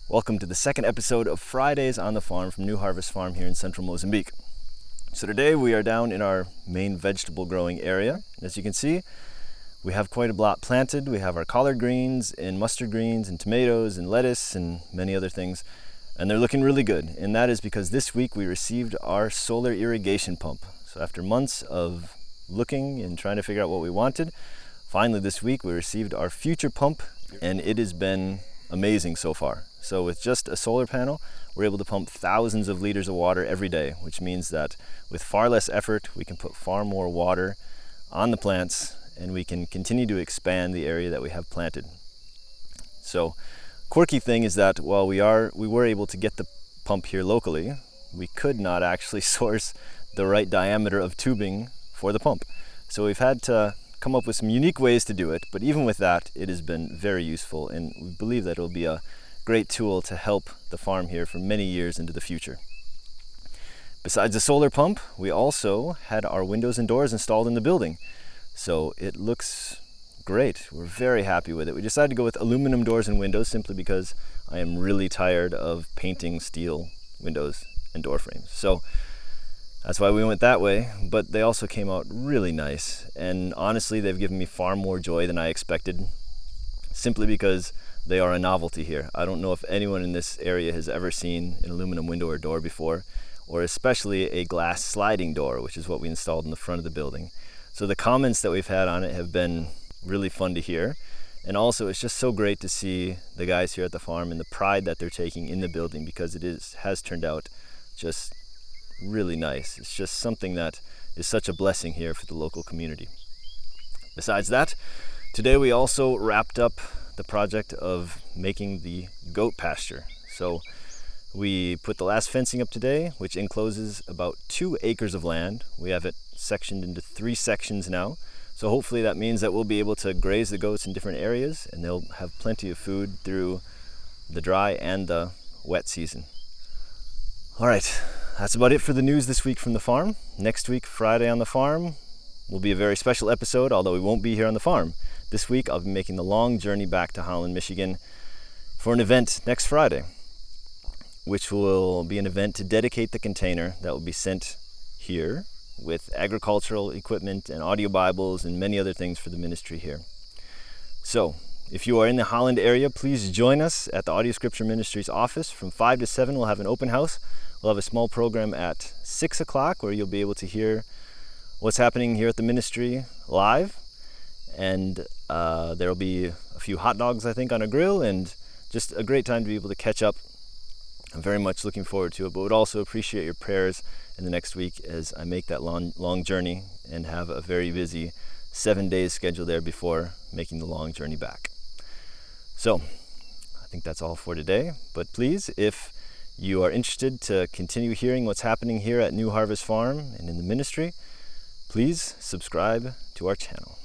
Welcome to the second episode of Fridays on the Farm from NewHarvestFarm here in central Mozambique. So today we are down in our main vegetable growing area. As you can see, we have quite a lot planted. We have our collard greens and mustard greens and tomatoes and lettuce and many other things. And they're looking really good. And that is because this week we received our solar irrigation pump. So after months of looking and trying to figure out what we wanted, finally this week we received our future pump, and it has been amazing so far. So with just a solar panel, we're able to pump thousands of liters of water every day, which means that with far less effort, we can put far more water on the plants and we can continue to expand the area that we have planted. So quirky thing is that while we were able to get the pump here locally, we could not actually source the right diameter of tubing for the pump. So we've had to come up with some unique ways to do it, but even with that, it has been very useful, and we believe that it'll be a great tool to help the farm here for many years into the future. Besides the solar pump, we also had our windows and doors installed in the building. So it looks great. We're very happy with it. We decided to go with aluminum doors and windows simply because I am really tired of painting steel windows and door frames. So that's why we went that way, but they also came out really nice. And honestly, they've given me far more joy than I expected, simply because they are a novelty here. I don't know if anyone in this area has ever seen an aluminum window or door before, or especially a glass sliding door, which is what we installed in the front of the building. So the comments that we've had on it have been really fun to hear. And also it's just so great to see the guys here at the farm and the pride that they're taking in the building, because it has turned out just really nice. It's just something that is such a blessing here for the local community. Besides that, today we also wrapped up the project of making the goat pasture. So we put the last fencing up today, which encloses about 2 acres of land. We have it sectioned into 3 sections now. So hopefully that means that we'll be able to graze the goats in different areas, and they'll have plenty of food through the dry and the wet season. All right, that's about it for the news this week from the farm. Next week, Friday on the Farm, will be a very special episode, although we won't be here on the farm. This week, I'll be making the long journey back to Holland, Michigan for an event next Friday, which will be an event to dedicate the container that will be sent here with agricultural equipment and audio Bibles and many other things for the ministry here. So, if you are in the Holland area, please join us at the Audio Scripture Ministries office. From 5 to 7, we'll have an open house. We'll have a small program at 6 o'clock where you'll be able to hear what's happening here at the ministry live. And there'll be a few hot dogs, I think, on a grill, and just a great time to be able to catch up. I'm very much looking forward to it, but would also appreciate your prayers in the next week as I make that long journey and have a very busy 7 days scheduled there before making the long journey back. So I think that's all for today, but please, if you are interested to continue hearing what's happening here at New Harvest Farm and in the ministry, please subscribe to our channel.